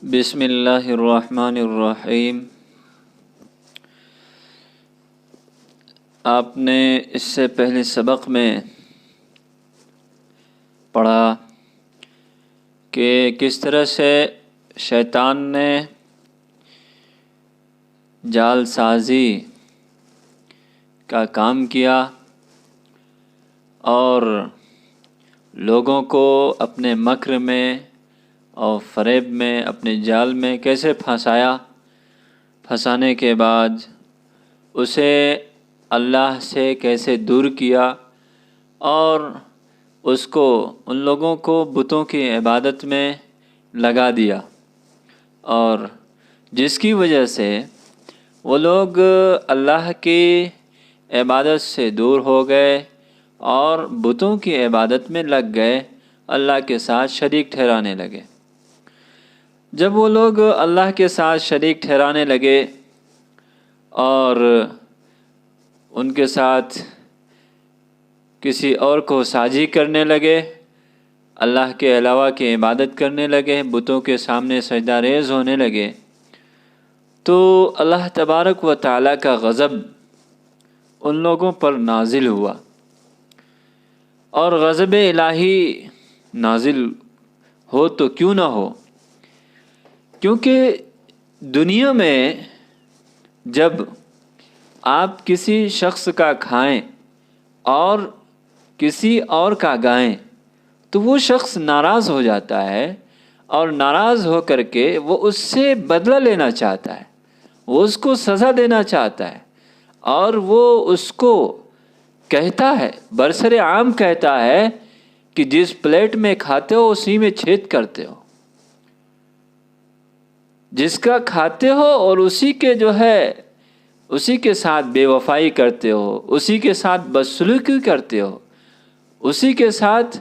بسم اللہ الرحمن الرحیم۔ آپ نے اس سے پہلے سبق میں پڑھا کہ کس طرح سے شیطان نے جال سازی کا کام کیا اور لوگوں کو اپنے مکر میں اور فریب میں اپنے جال میں کیسے پھنسایا۔ پھنسانے کے بعد اسے اللہ سے کیسے دور کیا اور اس کو ان لوگوں کو بتوں کی عبادت میں لگا دیا، اور جس کی وجہ سے وہ لوگ اللہ کی عبادت سے دور ہو گئے اور بتوں کی عبادت میں لگ گئے، اللہ کے ساتھ شریک ٹھہرانے لگے۔ جب وہ لوگ اللہ کے ساتھ شریک ٹھہرانے لگے اور ان کے ساتھ کسی اور کو ساجی کرنے لگے، اللہ کے علاوہ کی عبادت کرنے لگے، بتوں کے سامنے سجدہ ریز ہونے لگے، تو اللہ تبارک و تعالیٰ کا غضب ان لوگوں پر نازل ہوا۔ اور غضب الہی نازل ہو تو کیوں نہ ہو، کیونکہ دنیا میں جب آپ کسی شخص کا کھائیں اور کسی اور کا گائیں تو وہ شخص ناراض ہو جاتا ہے، اور ناراض ہو کر کے وہ اس سے بدلہ لینا چاہتا ہے، وہ اس کو سزا دینا چاہتا ہے، اور وہ اس کو کہتا ہے، برسر عام کہتا ہے کہ جس پلیٹ میں کھاتے ہو اسی میں چھید کرتے ہو، جس کا کھاتے ہو اور اسی کے اسی کے ساتھ بے وفائی کرتے ہو، اسی کے ساتھ بدسلوکی کرتے ہو، اسی کے ساتھ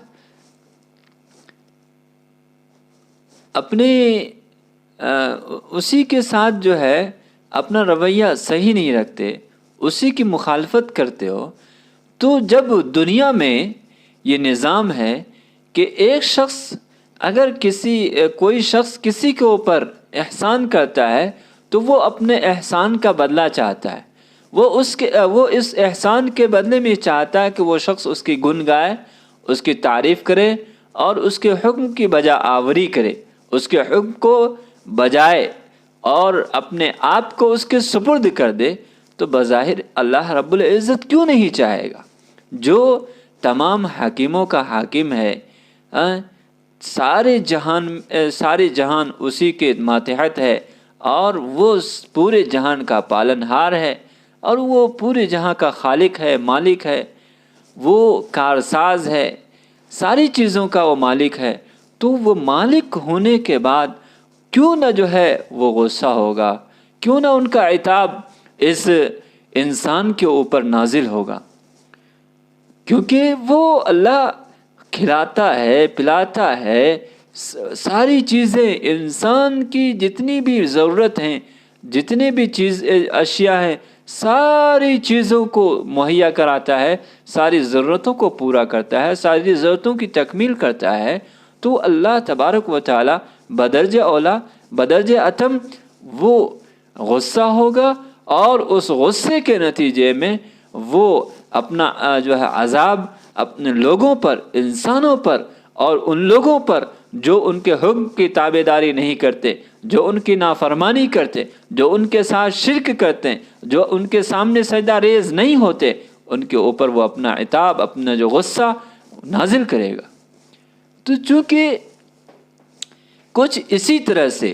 اسی کے ساتھ اپنا رویہ صحیح نہیں رکھتے، اسی کی مخالفت کرتے ہو۔ تو جب دنیا میں یہ نظام ہے کہ ایک شخص اگر کوئی شخص کسی کے اوپر احسان کرتا ہے تو وہ اپنے احسان کا بدلہ چاہتا ہے، وہ اس احسان کے بدلے میں چاہتا ہے کہ وہ شخص اس کی گن گائے، اس کی تعریف کرے اور اس کے حکم کی بجا آوری کرے، اس کے حکم کو بجائے اور اپنے آپ کو اس کے سپرد کر دے۔ تو بظاہر اللہ رب العزت کیوں نہیں چاہے گا، جو تمام حاکموں کا حاکم ہے، سارے جہان اسی کے ماتحت ہے، اور وہ پورے جہان کا پالن ہار ہے، اور وہ پورے جہاں کا خالق ہے، مالک ہے، وہ کارساز ہے، ساری چیزوں کا وہ مالک ہے۔ تو وہ مالک ہونے کے بعد کیوں نہ وہ غصہ ہوگا، کیوں نہ ان کا عتاب اس انسان کے اوپر نازل ہوگا، کیونکہ وہ اللہ کھلاتا ہے، پلاتا ہے، ساری چیزیں انسان کی جتنی بھی ضرورت ہیں، جتنے بھی اشیاء ہیں، ساری چیزوں کو مہیا کراتا ہے، ساری ضرورتوں کو پورا کرتا ہے، ساری ضرورتوں کی تکمیل کرتا ہے۔ تو اللہ تبارک و تعالی بدرجہ اولا بدرجہ اتم وہ غصہ ہوگا، اور اس غصے کے نتیجے میں وہ اپنا عذاب اپنے لوگوں پر، انسانوں پر، اور ان لوگوں پر جو ان کے حکم کی تابعداری نہیں کرتے، جو ان کی نافرمانی کرتے، جو ان کے ساتھ شرک کرتے ہیں، جو ان کے سامنے سجدہ ریز نہیں ہوتے، ان کے اوپر وہ اپنا عتاب، اپنا غصہ نازل کرے گا۔ تو چونکہ کچھ اسی طرح سے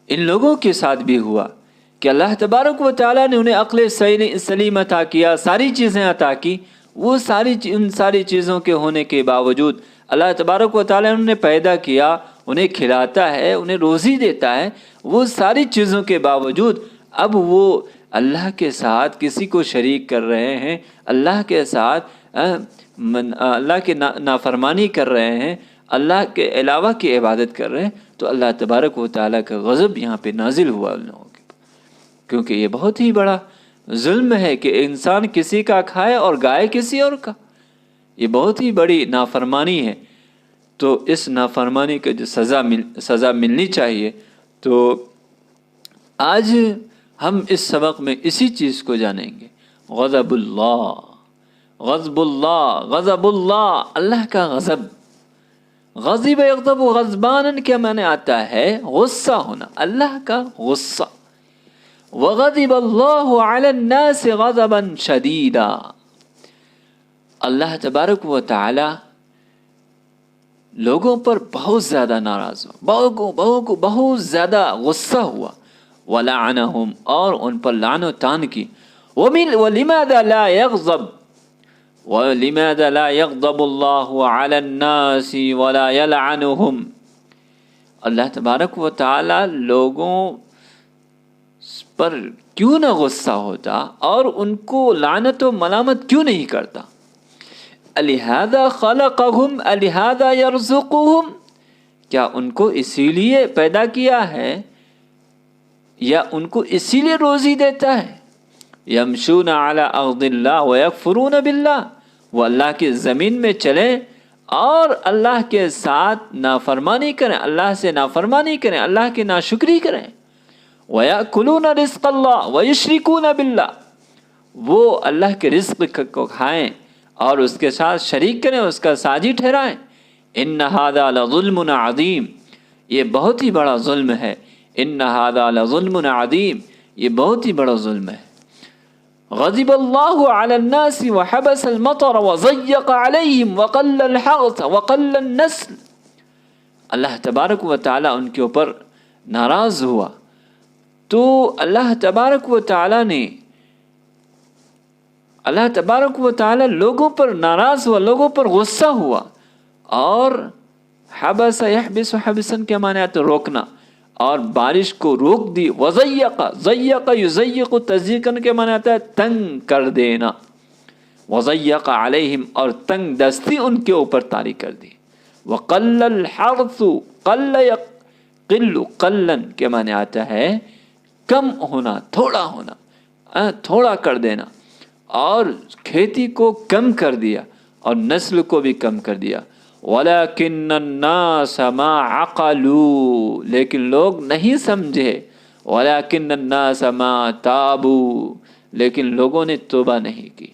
ان لوگوں کے ساتھ بھی ہوا کہ اللہ تبارک و تعالیٰ نے انہیں عقل سلیم عطا کیا، ساری چیزیں عطا کی، وہ ان ساری چیزوں کے ہونے کے باوجود اللہ تبارک و تعالیٰ نے انہیں پیدا کیا، انہیں کھلاتا ہے، انہیں روزی دیتا ہے، وہ ساری چیزوں کے باوجود اب وہ اللہ کے ساتھ کسی کو شریک کر رہے ہیں، اللہ کے ساتھ اللہ کی نافرمانی کر رہے ہیں، اللہ کے علاوہ کی عبادت کر رہے ہیں، تو اللہ تبارک و تعالیٰ کا غضب یہاں پہ نازل ہوا ان لوگوں کے، کیونکہ یہ بہت ہی بڑا ظلم ہے کہ انسان کسی کا کھائے اور گائے کسی اور کا، یہ بہت ہی بڑی نافرمانی ہے۔ تو اس نافرمانی کا جو سزا ملنی چاہیے، تو آج ہم اس سبق میں اسی چیز کو جانیں گے. غضب اللہ، غضب اللہ، غضب اللہ، اللہ کا غضب. غضب یغضب غضبانا کے معنی آتا ہے غصہ ہونا، اللہ کا غصہ. وغضب اللہ علی الناس غضبا شدیدا، اللہ تبارک و تعالی لوگوں پر بہت زیادہ ناراض ہوا، بہت زیادہ غصہ ہوا. ولعنہم، اور ان پر لعن و تان کی. ولماذا لا يغضب ولماذا لا يغضب الله على الناس ولا يلعنهم، اللہ تبارک و تعالی لوگوں پر کیوں نہ غصہ ہوتا اور ان کو لعنت و ملامت کیوں نہیں کرتا. لہذا خلقهم لہذا يرزقهم، کیا ان کو اسی لیے پیدا کیا ہے یا ان کو اسی لیے روزی دیتا ہے. یمشون علی ارض اللہ ویکفرون باللہ، وہ اللہ کی زمین میں چلیں اور اللہ کے ساتھ نافرمانی کریں، اللہ سے نافرمانی کریں، اللہ کی ناشکری کریں. ویأکلون رزق اللہ ویشرکون باللہ، وہ اللہ کے رزق کو کھائیں اور اس کے ساتھ شریک کریں، اس کا ساجی ٹھہرائیں. ان ھذا لظلم عظیم، یہ بہت ہی بڑا ظلم ہے. ان ھذا لظلم عظیم، یہ بہت ہی بڑا ظلم ہے. غضب اللہ علی الناس وحبس المطر وضیق علیہم وقل الحرث وقل النسل، اللہ تبارک و تعالی ان کے اوپر ناراض ہوا. تو اللہ تبارک و تعالی لوگوں پر ناراض ہوا، لوگوں پر غصہ ہوا. اور حبس یحبس حبسن کے معنی تو روکنا، اور بارش کو روک دی. وضیق، ضیق یضیق تضییقن کے معنی آتا ہے تنگ کر دینا. وضیق علیہم، اور تنگ دستی ان کے اوپر طاری کر دی. وقل الحرث، قل یقل، قلن کے معنی آتا ہے کم ہونا، تھوڑا ہونا، تھوڑا کر دینا. اور کھیتی کو کم کر دیا اور نسل کو بھی کم کر دیا. وَلَكِنَّ النَّاسَ مَا عَقَلُوا، لیکن لوگ نہیں سمجھے. وَلَكِنَّ النَّاسَ مَا تَابُوا، لیکن لوگوں نے توبہ نہیں کی.